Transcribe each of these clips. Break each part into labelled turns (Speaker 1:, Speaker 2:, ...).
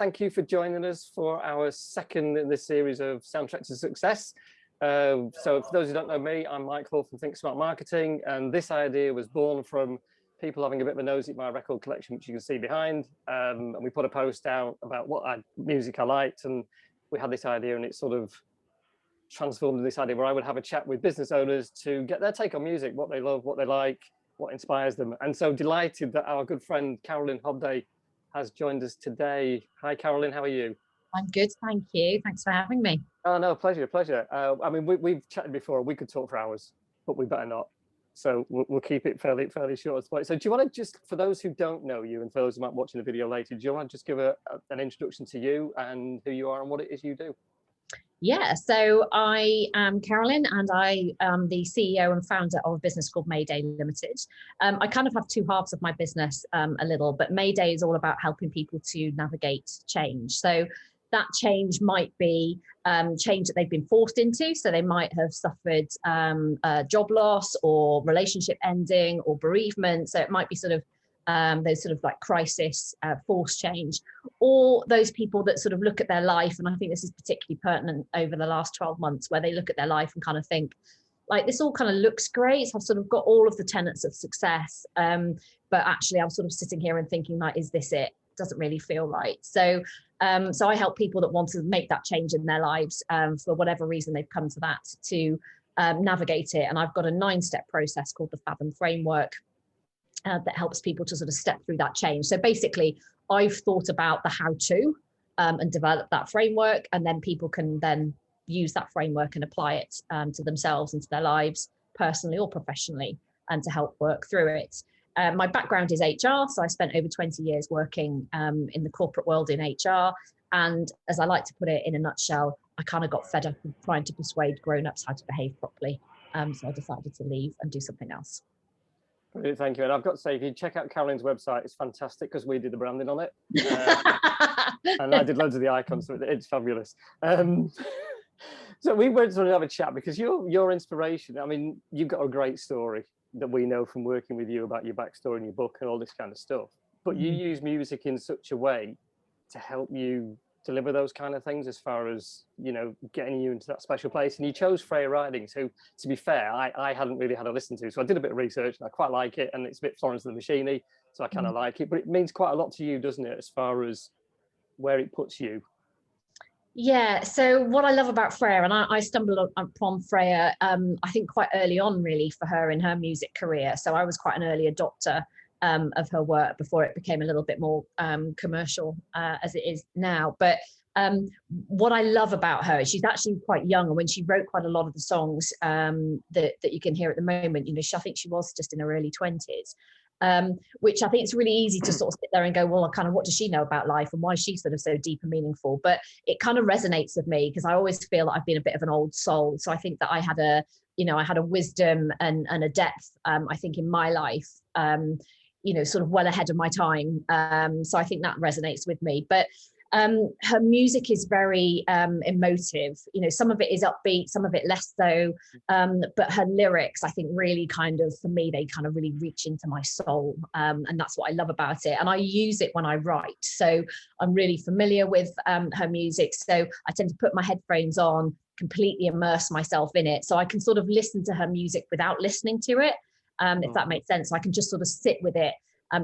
Speaker 1: thank you for joining us for our second in this series of Soundtrack to Success. So for those who don't know me, I'm Mike Hall from ThinkSMART Marketing, and this idea was born from people having a bit of a nosy at my record collection, which you can see behind. And we put a post out about what music I liked, and we had this idea, and it sort of transformed into this idea where I would have a chat with business owners to get their take on music, what they love, what they like, what inspires them. And so delighted that our good friend Carolyn Hobdey has joined us today. Hi, Carolyn, how are you?
Speaker 2: I'm good, thank you. Thanks for having me.
Speaker 1: Oh, no, pleasure. I mean, we've chatted before. We could talk for hours, but we better not. So we'll keep it fairly short. So do you want to just, for those who don't know you and for those who might be watching the video later, do you want to just give an introduction to you and who you are and what it is you do?
Speaker 2: Yeah, so I am Carolyn, and I am the CEO and founder of a business called Maydey Limited. I kind of have two halves of my business a little, but Maydey is all about helping people to navigate change. So that change might be change that they've been forced into. So they might have suffered job loss or relationship ending or bereavement. So it might be sort of those sort of like crisis, forced change, or those people that sort of look at their life. And I think this is particularly pertinent over the last 12 months, where they look at their life and kind of think, like, this all kind of looks great. I've sort of got all of the tenets of success. But actually I'm sort of sitting here and thinking, like, is this it? Doesn't really feel right. So I help people that want to make that change in their lives for whatever reason they've come to that, to navigate it. And I've got a 9-step process called the Fathom Framework that helps people to sort of step through that change. So basically, I've thought about the how-to and develop that framework, and then people can then use that framework and apply it to themselves and to their lives, personally or professionally, and to help work through it. My background is HR, so I spent over 20 years working in the corporate world in HR. And as I like to put it in a nutshell, I kind of got fed up with trying to persuade grown-ups how to behave properly. So I decided to leave and do something else.
Speaker 1: Brilliant, thank you. And I've got to say, if you check out Carolyn's website, it's fantastic because we did the branding on it. And I did loads of the icons, so it's fabulous. So we went to have a chat because your inspiration, I mean, you've got a great story that we know from working with you about your backstory and your book and all this kind of stuff. But you use music in such a way to help you deliver those kind of things, as far as, you know, getting you into that special place. And you chose Freya Ridings, who, to be fair, I hadn't really had a listen to. So I did a bit of research and I quite like it. And it's a bit Florence and the Machine-y, so I kind of like it. But it means quite a lot to you, doesn't it, as far as where it puts you?
Speaker 2: Yeah, so what I love about Freya, and I stumbled upon Freya, I think quite early on, really, for her in her music career. So I was quite an early adopter of her work before it became a little bit more commercial as it is now. But what I love about her, she's actually quite young, and when she wrote quite a lot of the songs that you can hear at the moment, you know, I think she was just in her early 20s. Which I think it's really easy to sort of sit there and go, well, kind of, what does she know about life and why is she sort of so deep and meaningful? But it kind of resonates with me because I always feel that I've been a bit of an old soul. So I think that I had a wisdom and a depth, I think, in my life, you know, sort of well ahead of my time. So I think that resonates with me. But her music is very emotive. You know, some of it is upbeat, some of it less so. But her lyrics, I think, really kind of, for me, they kind of really reach into my soul. And that's what I love about it. And I use it when I write. So I'm really familiar with her music. So I tend to put my headphones on, completely immerse myself in it. So I can sort of listen to her music without listening to it, if that makes sense. So I can just sort of sit with it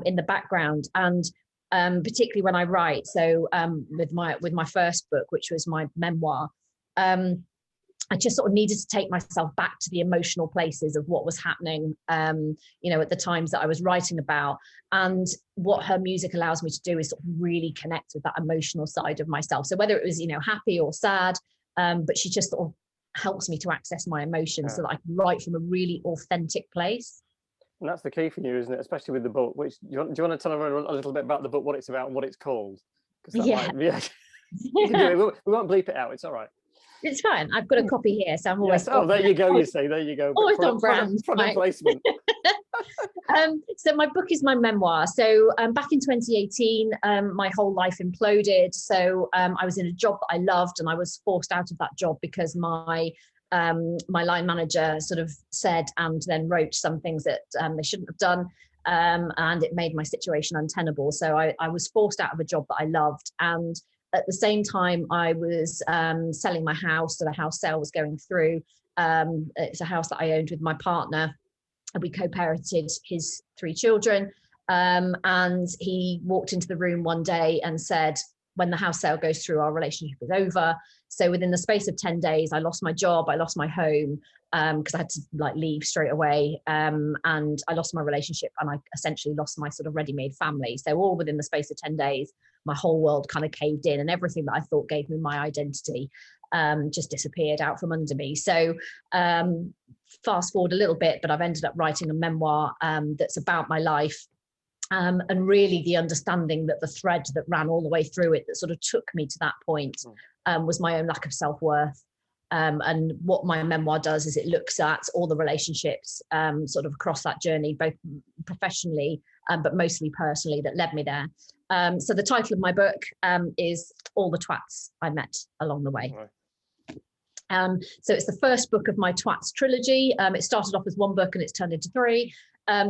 Speaker 2: in the background. And particularly when I write, so with my first book, which was my memoir, I just sort of needed to take myself back to the emotional places of what was happening, you know, at the times that I was writing about. And what her music allows me to do is sort of really connect with that emotional side of myself. So whether it was, you know, happy or sad, but she just sort of helps me to access my emotions so that I can write from a really authentic place.
Speaker 1: And that's the key for you, isn't it? Especially with the book. Which do you want to tell everyone a little bit about the book, what it's about, and what it's called?
Speaker 2: Yeah.
Speaker 1: We won't bleep it out. It's all right.
Speaker 2: It's fine. I've got a copy here, so I'm always.
Speaker 1: Yes. Oh, there you go. You see, there you go.
Speaker 2: Always on brand.
Speaker 1: Product placement.
Speaker 2: So my book is my memoir. So back in 2018, my whole life imploded. So I was in a job that I loved, and I was forced out of that job because my line manager sort of said and then wrote some things that they shouldn't have done. and it made my situation untenable. So I was forced out of a job that I loved, and at the same time I was selling my house. So the house sale was going through. It's a house that I owned with my partner, and we co-parented his 3 children. And he walked into the room one day and said, when the house sale goes through, our relationship is over. So within the space of 10 days, I lost my job, I lost my home, because I had to like leave straight away. And I lost my relationship, and I essentially lost my sort of ready-made family. So all within the space of 10 days, my whole world kind of caved in, and everything that I thought gave me my identity just disappeared out from under me. So fast forward a little bit, but I've ended up writing a memoir that's about my life. And really the understanding that the thread that ran all the way through it that sort of took me to that point was my own lack of self-worth. And what my memoir does is it looks at all the relationships sort of across that journey, both professionally, but mostly personally, that led me there. So the title of my book is All the Twats I Met Along the Way. So it's the first book of my Twats trilogy. It started off as 1 book and it's turned into 3.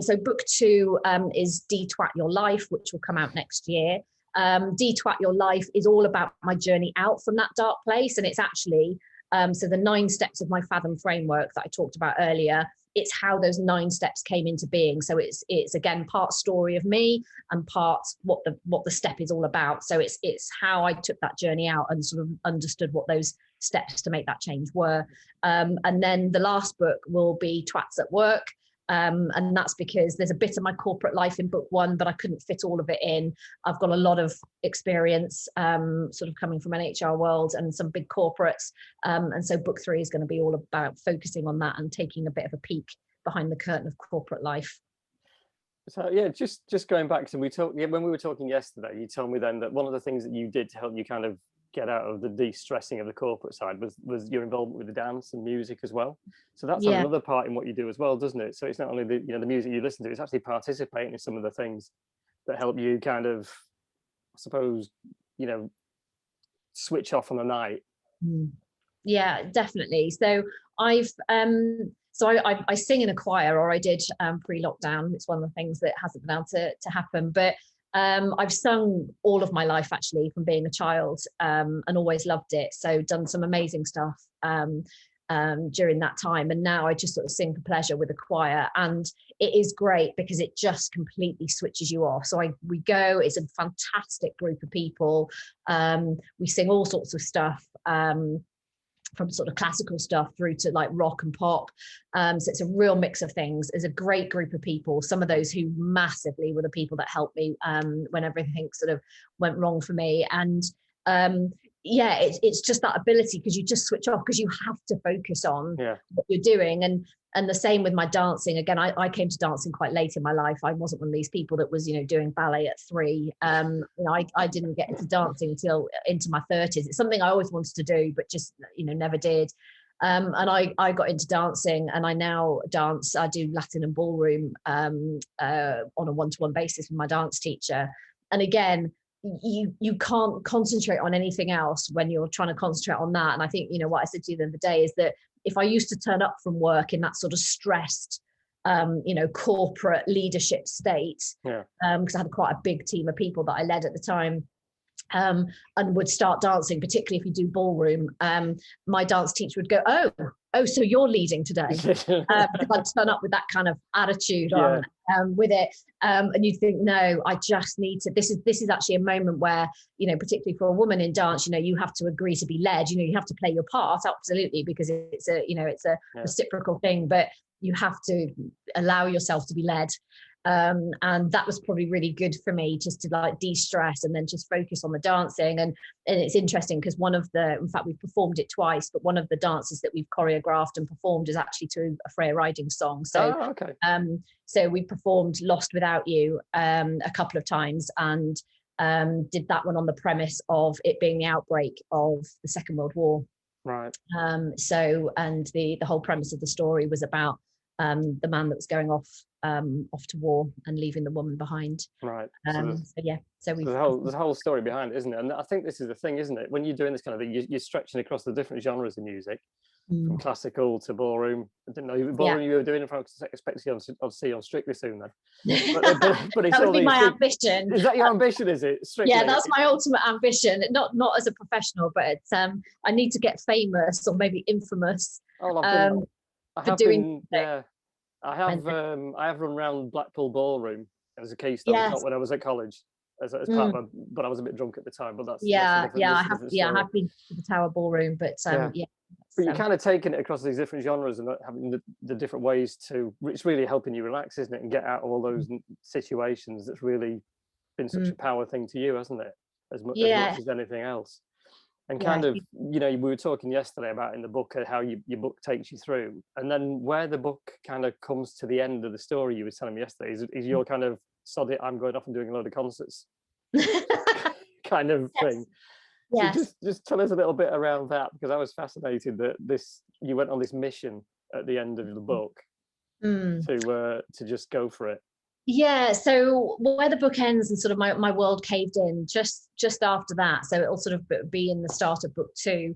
Speaker 2: So book 2 is De-Twat Your Life, which will come out next year. De-Twat Your Life is all about my journey out from that dark place. And it's actually, so the 9 steps of my Fathom framework that I talked about earlier, it's how those 9 steps came into being. So it's again, part story of me and part what the step is all about. So it's how I took that journey out and sort of understood what those steps to make that change were. And then the last book will be Twats at Work. And that's because there's a bit of my corporate life in book 1, but I couldn't fit all of it in. I've got a lot of experience sort of coming from an HR world and some big corporates. And so book 3 is going to be all about focusing on that and taking a bit of a peek behind the curtain of corporate life.
Speaker 1: So yeah, just going back to when we were talking yesterday, you told me then that one of the things that you did to help you kind of get out of the de-stressing of the corporate side was your involvement with the dance and music as well. So that's another part in what you do as well, doesn't it? So it's not only the music you listen to, it's actually participating in some of the things that help you kind of, I suppose, switch off on the night.
Speaker 2: Yeah, definitely. So I sing in a choir, or I did pre-lockdown. It's one of the things that hasn't been able to happen, but I've sung all of my life actually from being a child, and always loved it. So done some amazing stuff during that time, and now I just sort of sing for pleasure with a choir, and it is great because it just completely switches you off. So we go, it's a fantastic group of people. We sing all sorts of stuff, from sort of classical stuff through to like rock and pop. So it's a real mix of things. There's a great group of people. Some of those who massively were the people that helped me when everything sort of went wrong for me. And yeah, it's just that ability, because you just switch off, because you have to focus on what you're doing. And the same with my dancing. Again, I came to dancing quite late in my life. I wasn't one of these people that was, doing ballet at 3. I didn't get into dancing until into my 30s. It's something I always wanted to do, but just, never did. And I got into dancing, and I now dance. I do Latin and ballroom on a 1-to-1 basis with my dance teacher. And again, you can't concentrate on anything else when you're trying to concentrate on that. And I think, what I said to you the other day is that if I used to turn up from work in that sort of stressed, corporate leadership state, because I had quite a big team of people that I led at the time, and would start dancing, particularly if you do ballroom, my dance teacher would go, oh, so you're leading today? Because I'd turn up with that kind of attitude on with it, and you'd think, no, I just need to. This is actually a moment where, particularly for a woman in dance, you have to agree to be led. You have to play your part, absolutely, because it's a reciprocal thing, but you have to allow yourself to be led. And that was probably really good for me, just to like de-stress and then just focus on the dancing. And it's interesting because in fact we've performed it twice, but one of the dances that we've choreographed and performed is actually to a Freya Ridings song. So so we performed Lost Without You a couple of times, and did that one on the premise of it being the outbreak of the Second World War.
Speaker 1: Right.
Speaker 2: So, and the whole premise of the story was about the man that was going off to war and leaving the woman behind.
Speaker 1: Right.
Speaker 2: So
Speaker 1: there's a whole story behind it, isn't it? And I think this is the thing, isn't it? When you're doing this kind of thing, you're stretching across the different genres of music. from classical to ballroom. I didn't know you ballroom you were doing it from. I expect you on see on Strictly soon then. But it's
Speaker 2: that would be my ambition.
Speaker 1: Is that your ambition? Is it? Strictly?
Speaker 2: Yeah, that's my ultimate ambition. Not as a professional, but it's, I need to get famous or maybe infamous.
Speaker 1: I have
Speaker 2: doing.
Speaker 1: I have run around Blackpool Ballroom as a keystone shot when I was at college. As part of but I was a bit drunk at the time. But that's
Speaker 2: I have been to the Tower Ballroom, but
Speaker 1: But you're kind of taking it across these different genres and having the different ways to. It's really helping you relax, isn't it, and get out of all those situations. That's really been such a power thing to you, hasn't it? As much as anything else. And kind of, we were talking yesterday about in the book how your book takes you through, and then where the book kind of comes to the end of the story. You were telling me yesterday is your kind of sod it, I'm going off and doing a load of concerts kind of thing.
Speaker 2: Yes.
Speaker 1: So just tell us a little bit around that, because I was fascinated that you went on this mission at the end of the book to just go for it.
Speaker 2: Yeah, so where the book ends and sort of my world caved in just after that, so it'll sort of be in the start of book 2,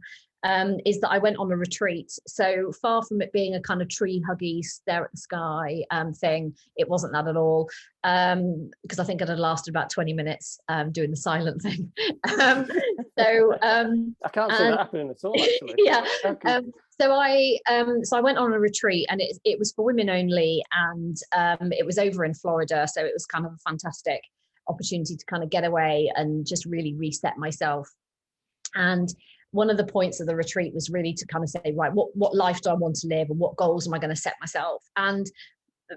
Speaker 2: is that I went on a retreat. So far from it being a kind of tree huggy, stare at the sky thing, it wasn't that at all, because I think it had lasted about 20 minutes doing the silent thing. I
Speaker 1: can't see that happening at all, actually.
Speaker 2: So I went on a retreat, and it was for women only, and it was over in Florida. So it was kind of a fantastic opportunity to kind of get away and just really reset myself. And one of the points of the retreat was really to kind of say, right, what life do I want to live, and what goals am I going to set myself? And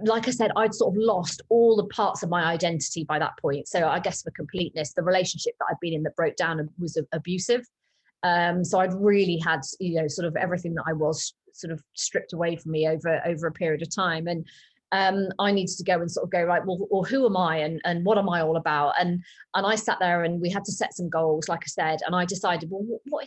Speaker 2: like I said, I'd sort of lost all the parts of my identity by that point. So I guess for completeness, the relationship that I'd been in that broke down was abusive. So I'd really had, sort of everything that I was sort of stripped away from me over a period of time. And I needed to go and sort of go, right, well, who am I and what am I all about? And I sat there and we had to set some goals, like I said, and I decided, well, what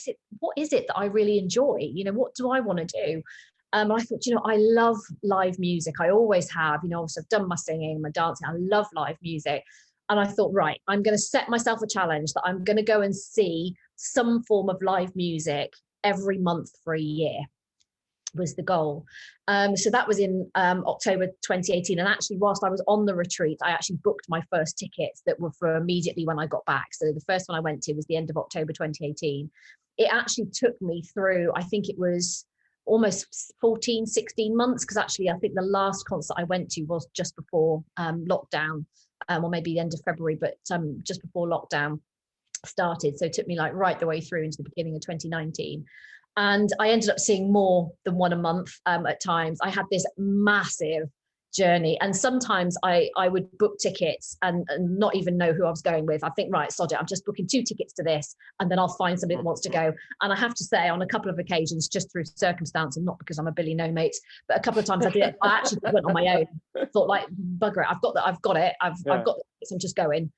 Speaker 2: is it that I really enjoy? What do I want to do? I thought, I love live music. I always have, obviously I've done my singing, my dancing. I love live music. And I thought, right, I'm going to set myself a challenge that I'm going to go and see some form of live music every month for a year was the goal. So that was in October 2018. And actually, whilst I was on the retreat, I actually booked my first tickets that were for immediately when I got back. So the first one I went to was the end of October 2018. It actually took me through, I think it was almost 14, 16 months, because actually I think the last concert I went to was just before lockdown, or maybe the end of February, but just before lockdown started. So it took me like right the way through into the beginning of 2019. And I ended up seeing more than one a month at times. I had this massive journey. And sometimes I would book tickets and not even know who I was going with. I think, right, sod it, I'm just booking 2 tickets to this, and then I'll find somebody that wants to go. And I have to say, on a couple of occasions, just through circumstance and not because I'm a Billy No Mates, but a couple of times I did it. I actually went on my own. Thought, like, bugger it, I've got it. I've got this, I'm just going.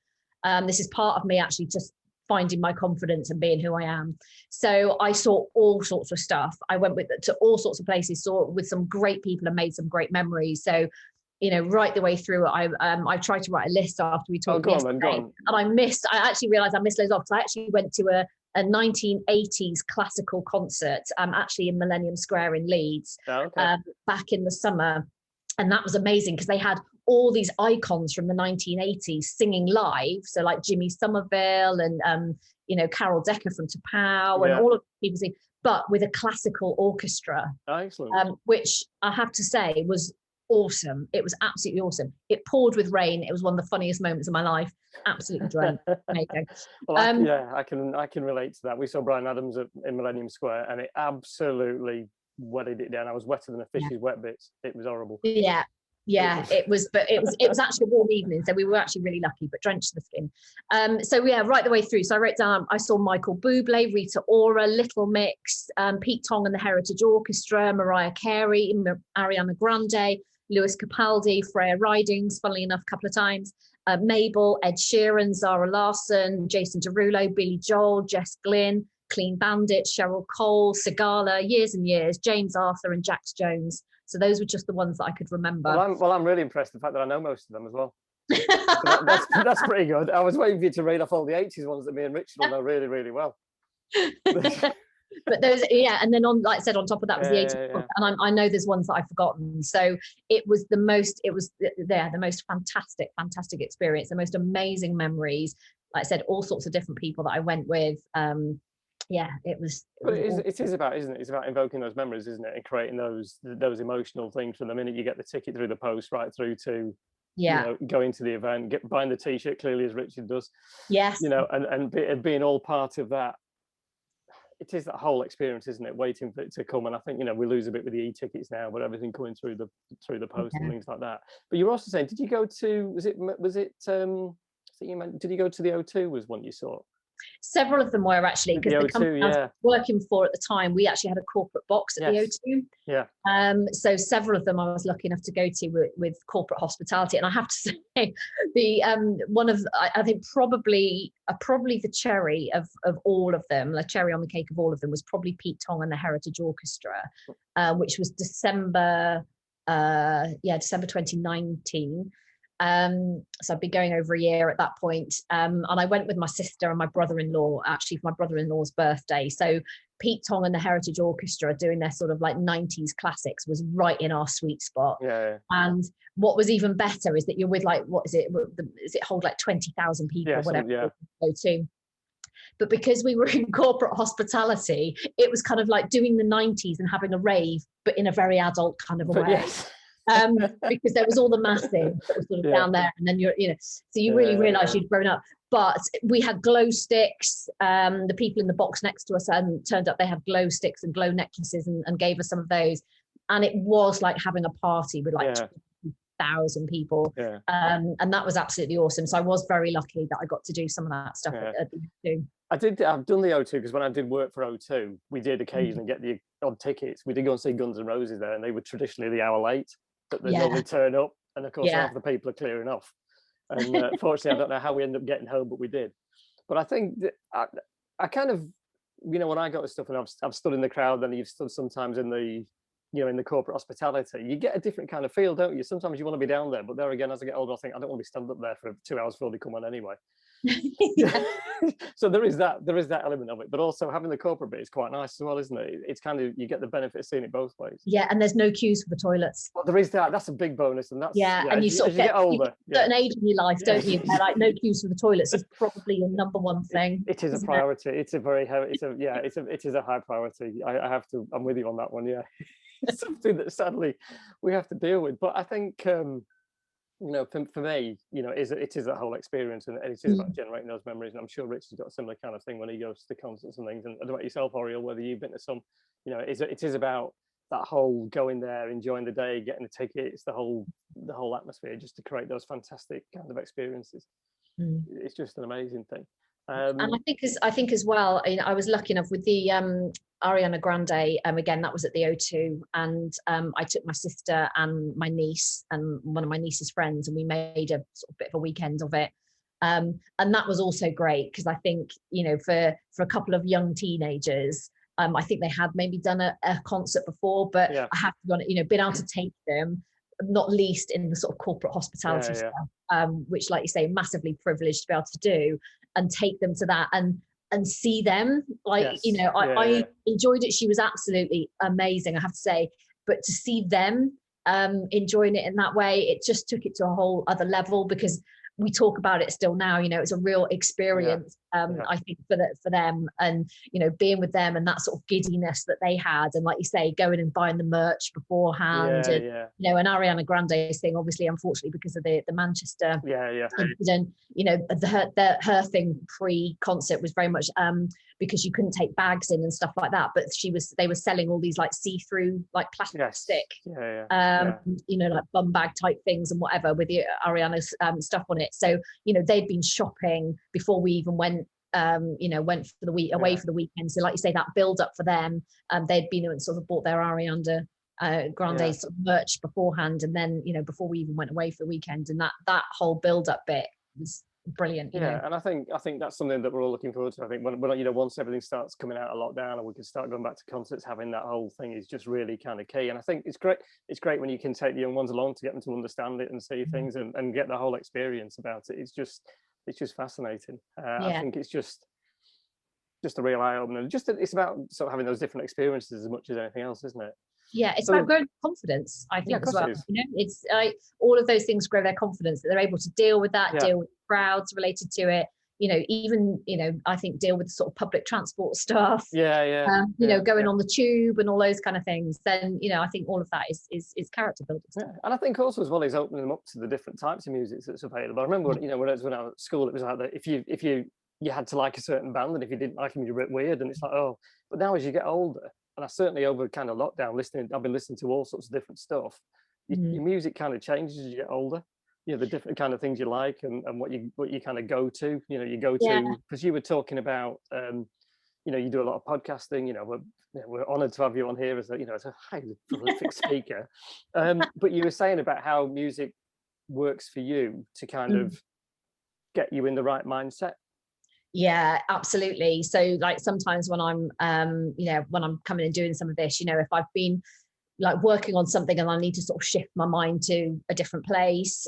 Speaker 2: This is part of me actually just finding my confidence and being who I am. So I saw all sorts of stuff. I went to all sorts of places, saw with some great people and made some great memories. So, right the way through, I tried to write a list after we talked yesterday, and I actually realized I missed loads off. So I actually went to a 1980s classical concert, actually in Millennium Square in Leeds, back in the summer. And that was amazing because they had all these icons from the 1980s singing live. So like Jimmy Somerville and, Carol Decker from T'Pau and all of the people sing, but with a classical orchestra, which I have to say was awesome. It was absolutely awesome. It poured with rain. It was one of the funniest moments of my life. Absolutely drenched. Amazing.
Speaker 1: Well, I can relate to that. We saw Bryan Adams in Millennium Square, and it absolutely wetted it down. I was wetter than a fish's wet bits. It was horrible.
Speaker 2: It was actually a warm evening, so we were actually really lucky, but drenched to the skin. Right the way through. So I wrote down, I saw Michael Bublé, Rita Ora, Little Mix, Pete Tong and the Heritage Orchestra, Mariah Carey, Ariana Grande, Lewis Capaldi, Freya Ridings, funnily enough, a couple of times, Mabel, Ed Sheeran, Zara Larsson, Jason Derulo, Billy Joel, Jess Glynn, Clean Bandit, Cheryl Cole, Sigala, Years and Years, James Arthur and Jax Jones. So those were just the ones that I could remember.
Speaker 1: Well, I'm really impressed with the fact that I know most of them as well. So that's pretty good. I was waiting for you to read off all the 80s ones that me and Richard will know really, really well.
Speaker 2: But those, yeah, and then on, like I said, on top of that was the 18th,
Speaker 1: yeah.
Speaker 2: and I know there's ones that I've forgotten. So it was the most fantastic experience, the most amazing memories. Like I said, all sorts of different people that I went with. Yeah, it was.
Speaker 1: But it is about, isn't it? It's about invoking those memories, isn't it? And creating those emotional things from the minute you get the ticket through the post right through to, going to the event, buying the t-shirt, clearly, as Richard does.
Speaker 2: Yes.
Speaker 1: And being all part of that. It is that whole experience, isn't it? Waiting for it to come. And I think, we lose a bit with the e-tickets now, but everything coming through the post and things like that. But you were also saying, did you go to, did you go to the O2 was one you saw?
Speaker 2: Several of them were, actually, because the company I was working for at the time, we actually had a corporate box at the O2.
Speaker 1: Yeah.
Speaker 2: So several of them I was lucky enough to go to with corporate hospitality, and I have to say, the one of, I think probably the cherry of all of them, the cherry on the cake of all of them, was probably Pete Tong and the Heritage Orchestra, which was December 2019. So I'd been going over a year at that point. And I went with my sister and my brother-in-law, actually, for my brother-in-law's birthday. So Pete Tong and the Heritage Orchestra doing their sort of like 90s classics was right in our sweet spot.
Speaker 1: Yeah.
Speaker 2: And what was even better is that you're with, like, what is it? Is it hold like 20,000 people, whatever? Go to. But because we were in corporate hospitality, it was kind of like doing the 90s and having a rave, but in a very adult kind of a way.
Speaker 1: Yes.
Speaker 2: Because there was all the massive that was sort of down there, and then so you really realised you'd grown up. But we had glow sticks. The people in the box next to us turned up. They had glow sticks and glow necklaces, and gave us some of those. And it was like having a party with like 20,000 people. Yeah. And that was absolutely awesome. So I was very lucky that I got to do some of that stuff at the O2.
Speaker 1: I've done the O2 because when I did work for O2, we did occasionally get the odd tickets. We did go and see Guns N' Roses there, and they were traditionally the hour late. But they normally turn up, and of course half the people are clearing off. And fortunately, I don't know how we ended up getting home, but we did. But I think that I kind of, when I got to stuff, and I've stood in the crowd, and you've stood sometimes in the, in the corporate hospitality, you get a different kind of feel, don't you? Sometimes you want to be down there, but there again, as I get older, I think I don't want to be standing up there for 2 hours before they come on anyway. So there is that element of it, but also having the corporate bit is quite nice as well, isn't it? It's kind of, you get the benefit of seeing it both ways.
Speaker 2: Yeah, and there's no queues for the toilets.
Speaker 1: Well, there is that. That's a big bonus, and that's
Speaker 2: and you sort of get older, a certain age in your life, don't you? Like, no queues for the toilets is probably your number one thing.
Speaker 1: It is a priority. It's a very heavy. It is a high priority. I have to. I'm with you on that one. Yeah, it's something that sadly we have to deal with. But I think. For me, it is that whole experience, and it is about generating those memories. And I'm sure Rich has got a similar kind of thing when he goes to concerts and things. And I don't know about yourself, Oriel, whether you've been to some, it is about that whole going there, enjoying the day, getting the tickets, the whole atmosphere, just to create those fantastic kind of experiences. It's just an amazing thing.
Speaker 2: And I think as well, I was lucky enough with the Ariana Grande. Again, that was at the O2, and I took my sister and my niece and one of my niece's friends, and we made a sort of bit of a weekend of it. And that was also great because I think for a couple of young teenagers, I think they had maybe done a concert before, but I have to been able to take them, not least in the sort of corporate hospitality stuff, which, like you say, massively privileged to be able to do, and take them to that and see them. Like, I enjoyed it. She was absolutely amazing, I have to say. But to see them enjoying it in that way, it just took it to a whole other level, because we talk about it still now, it's a real experience, I think, for them, and being with them, and that sort of giddiness that they had, and like you say, going and buying the merch beforehand, and and Ariana Grande's thing, obviously, unfortunately, because of the Manchester incident, her thing pre-concert was very much because you couldn't take bags in and stuff like that, but they were selling all these like see-through like plastic like bum bag type things and whatever with the Ariana's stuff on it. So they'd been shopping before we even went went for the week away for the weekend. So like you say, that build up for them, they'd been and sort of bought their Ariana Grande sort of merch beforehand, and then before we even went away for the weekend, and that whole build up bit was brilliant.
Speaker 1: And I think that's something that we're all looking forward to. I think when once everything starts coming out of lockdown and we can start going back to concerts, having that whole thing is just really kind of key. And I think it's great when you can take the young ones along to get them to understand it and see things and get the whole experience about it. It's just fascinating. I think it's just just a real eye opener. It's about sort of having those different experiences as much as anything else, isn't it?
Speaker 2: Yeah, it's about growing confidence, I think, as well. You know, it's like all of those things grow their confidence, that they're able to deal with that, deal with crowds related to it. You know, even, you know, I think deal with sort of public transport stuff. You know, going on the tube and all those kind of things. Then, you know, I think all of that is character building stuff.
Speaker 1: Yeah. And I think also as well is opening them up to the different types of music that's available. I remember, you know, when I was at school, it was like that if you had to like a certain band, and if you didn't like them, you're a bit weird. And it's like, oh, but now as you get older, and I certainly over kind of lockdown I've been listening to all sorts of different stuff. Your music kind of changes as you get older. You know, the different kind of things you like and what you kind of go to. You know, you go to, because you were talking about, you know, you do a lot of podcasting. You know, we're honoured to have you on here as a highly prolific speaker. But you were saying about how music works for you to kind of get you in the right mindset.
Speaker 2: Yeah, absolutely. So like sometimes when I'm you know, when I'm coming and doing some of this, you know, if I've been like working on something and I need to sort of shift my mind to a different place,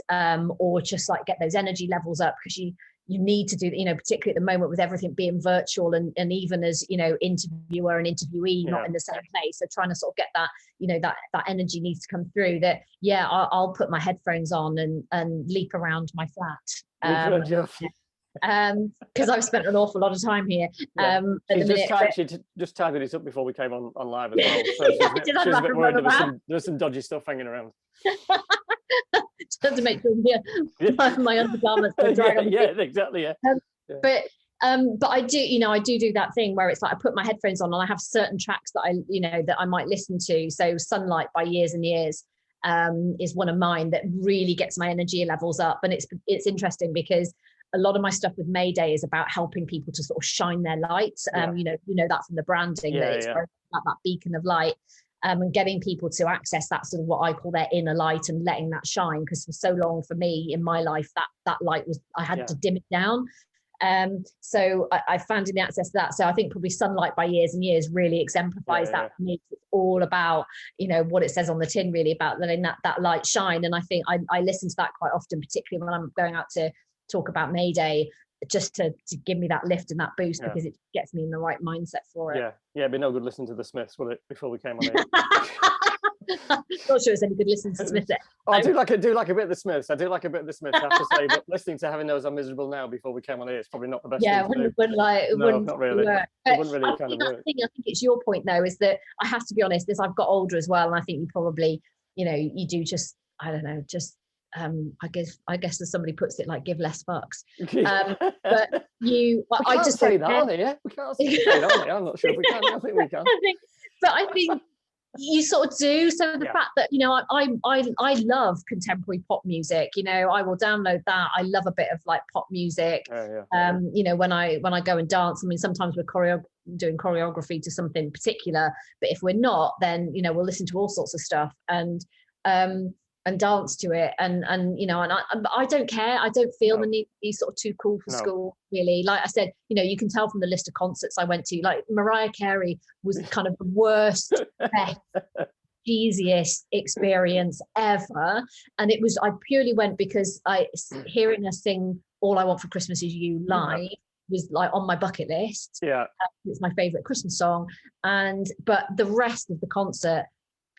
Speaker 2: or just like get those energy levels up, because you need to do, you know, particularly at the moment with everything being virtual and even as, you know, interviewer and interviewee not in the same place, so trying to sort of get that, you know, that energy needs to come through. That I'll put my headphones on and leap around my flat. Because I've spent an awful lot of time here. At the minute,
Speaker 1: she just tidied it up before we came on live as well. So she's a bit worried there's some dodgy stuff hanging around.
Speaker 2: Just have to make sure my undergarments don't drag on the feet.
Speaker 1: Exactly.
Speaker 2: But I do, you know, I do that thing where it's like I put my headphones on and I have certain tracks that I might listen to. So Sunlight by Years and Years is one of mine that really gets my energy levels up. And it's interesting because a lot of my stuff with Maydey is about helping people to sort of shine their light. You know that from the branding, that it's about that beacon of light, and getting people to access that sort of what I call their inner light and letting that shine. Because for so long for me in my life, that light was, I had to dim it down. So I found in the access to that. So I think probably Sunlight by Years and Years really exemplifies that for me. It's all about, you know, what it says on the tin, really about letting that light shine. And I think I listen to that quite often, particularly when I'm going out to talk about Maydey, just to give me that lift and that boost, because it gets me in the right mindset for it.
Speaker 1: It'd be no good listening to the Smiths, will it, before we came on here?
Speaker 2: Not sure it's any good listening to Smiths.
Speaker 1: I do like a bit of the Smiths. I have to say, but listening to Having Those I'm Miserable Now before we came on here is probably not the best.
Speaker 2: Yeah, not really
Speaker 1: work. It wouldn't really kind of work.
Speaker 2: I think it's your point though, is that I have to be honest, as I've got older as well, and I think you probably, you know, you do just, I don't know, just I guess as somebody puts it, like give less fucks. But I just
Speaker 1: say that on here. We can't say that on here. I'm not sure if we can. I think we can.
Speaker 2: I think you sort of do. So the fact that, you know, I love contemporary pop music. You know, I will download that. I love a bit of like pop music. You know, when I go and dance, I mean, sometimes we're doing choreography to something particular, but if we're not, then, you know, we'll listen to all sorts of stuff and dance to it, and you know, and I don't care. I don't feel the need to be sort of too cool for school, really. Like I said, you know, you can tell from the list of concerts I went to, like Mariah Carey was kind of the worst, best, cheesiest experience ever, and it was, I purely went because hearing her sing All I Want for Christmas Is You live was like on my bucket list. It's my favorite Christmas song, but the rest of the concert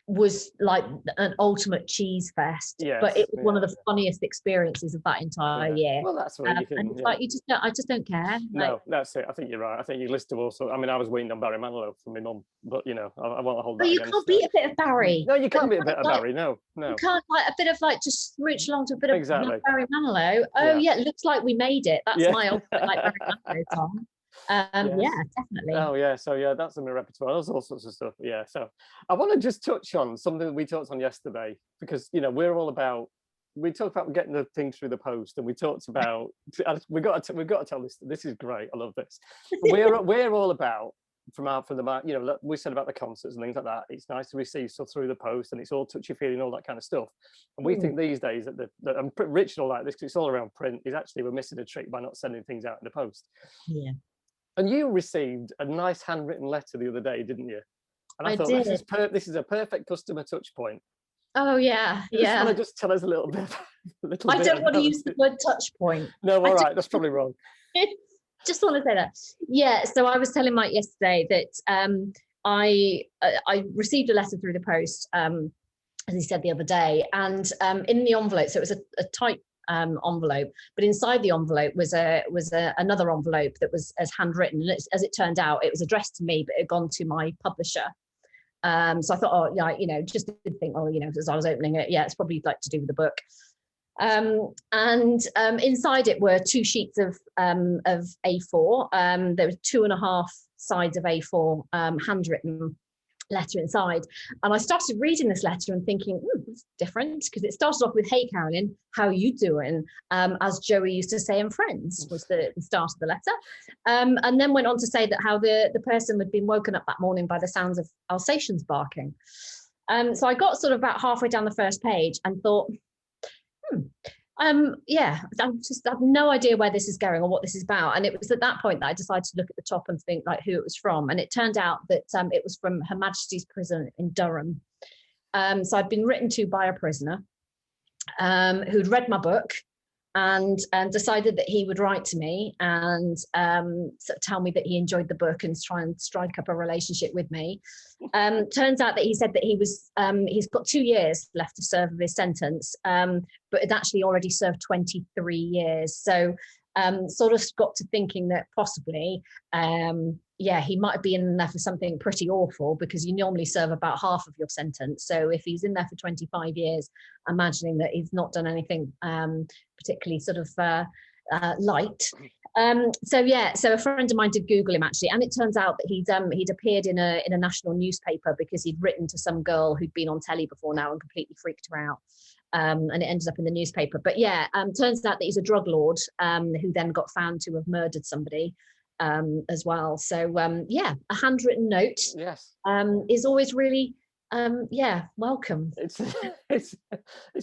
Speaker 2: was like an ultimate cheese fest, but it was one of the funniest experiences of that entire year.
Speaker 1: Well, that's what you can.
Speaker 2: And it's like I just don't care.
Speaker 1: No, that's it. I think you're right. I think you list to also. I mean, I was weaned on Barry Manilow from my mum, but you know, I want to hold that.
Speaker 2: But you can't beat a bit of Barry.
Speaker 1: No, you can't beat a bit of Barry. No.
Speaker 2: You can't, like a bit of like just smooch along to a bit of Barry Manilow. Oh yeah, it looks like we made it. That's my ultimate like Barry Manilow song. Yeah, definitely.
Speaker 1: Oh yeah, so that's in my repertoire. There's all sorts of stuff. Yeah, so I want to just touch on something that we talked on yesterday, because you know we talked about getting the things through the post, and we talked about we've got to tell this is great. I love this. We're all about from the, you know, we said about the concerts and things like that. It's nice to receive stuff through the post, and it's all touchy-feely and all that kind of stuff. And we think these days that I'm Rich and all like this, because it's all around print, is actually we're missing a trick by not sending things out in the post.
Speaker 2: Yeah.
Speaker 1: And you received a nice handwritten letter the other day, didn't you? And I thought,
Speaker 2: did.
Speaker 1: This is a perfect customer touch point.
Speaker 2: Oh yeah, yeah.
Speaker 1: Want to just tell us a little bit?
Speaker 2: I don't want to use the word touch point.
Speaker 1: No, all right, that's probably wrong.
Speaker 2: Just want to say that. Yeah, so I was telling Mike yesterday that I received a letter through the post, as he said the other day, and in the envelope, so it was a type envelope, but inside the envelope was another envelope that was as handwritten, and as it turned out, it was addressed to me, but it had gone to my publisher. So I thought, oh yeah, you know, just to think, oh, you know, as I was opening it, yeah, it's probably like to do with the book. And inside it were 2 sheets of A4. There were 2.5 sides of A4 handwritten letter inside, and I started reading this letter and thinking, it's different, because it started off with, "Hey Carolyn, how you doing?" As Joey used to say in Friends, was the start of the letter, and then went on to say that how the person had been woken up that morning by the sounds of Alsatians barking. So I got sort of about halfway down the first page and thought, yeah, I have no idea where this is going or what this is about. And it was at that point that I decided to look at the top and think like who it was from. And it turned out that it was from Her Majesty's Prison in Durham. So I'd been written to by a prisoner who'd read my book and decided that he would write to me and sort of tell me that he enjoyed the book and try and strike up a relationship with me. Turns out that he said that he's got 2 years left to serve of his sentence, but had actually already served 23 years. So sort of got to thinking that possibly, yeah, he might be in there for something pretty awful, because you normally serve about half of your sentence. So if he's in there for 25 years, imagining that he's not done anything particularly sort of light. So yeah, so a friend of mine did Google him actually, and it turns out that he'd appeared in a national newspaper because he'd written to some girl who'd been on telly before now and completely freaked her out. And it ended up in the newspaper. But yeah, turns out that he's a drug lord who then got found to have murdered somebody as well. So yeah, a handwritten note, yes, is always really yeah, welcome.
Speaker 1: It's a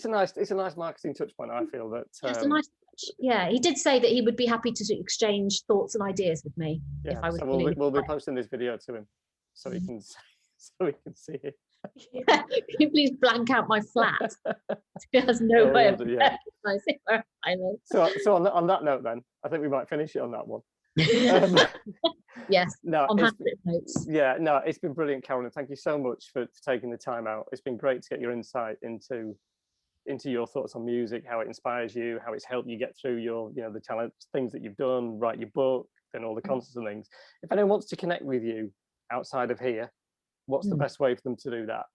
Speaker 1: nice marketing touch point. I feel that
Speaker 2: it's a nice touch. Yeah, he did say that he would be happy to exchange thoughts and ideas with me.
Speaker 1: Yeah, if I was so we'll be posting this video to him so he can see it.
Speaker 2: Yeah, can you please blank out my flat? He has no way of recognizing where I live.
Speaker 1: So on that note, then I think we might finish it on that one.
Speaker 2: Yes.
Speaker 1: No,
Speaker 2: on handwritten notes.
Speaker 1: Yeah, no, it's been brilliant, Carolyn. Thank you so much for taking the time out. It's been great to get your insight into your thoughts on music, how it inspires you, how it's helped you get through your, you know, the talent things that you've done, write your book, and all the concerts and things. If anyone wants to connect with you outside of here, what's the best way for them to do that?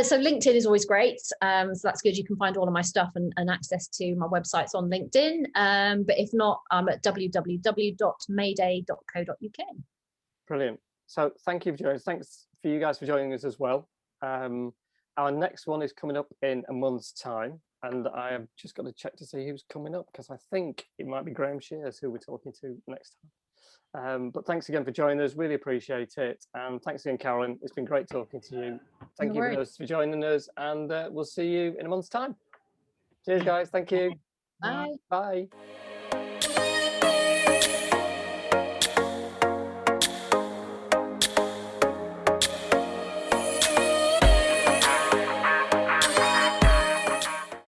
Speaker 2: So LinkedIn is always great. So that's good. You can find all of my stuff and access to my websites on LinkedIn. But if not, I'm at www.maydey.co.uk. Brilliant.
Speaker 1: So thank you for joining us. Thanks for you guys for joining us as well. Our next one is coming up in a month's time. And I have just got to check to see who's coming up, because I think it might be Graham Shears who we're talking to next time. But thanks again for joining us. Really appreciate it. And thanks again, Carolyn. It's been great talking to you. Thank you for joining us. And we'll see you in a month's time. Cheers, guys. Thank you.
Speaker 2: Bye.
Speaker 1: Bye.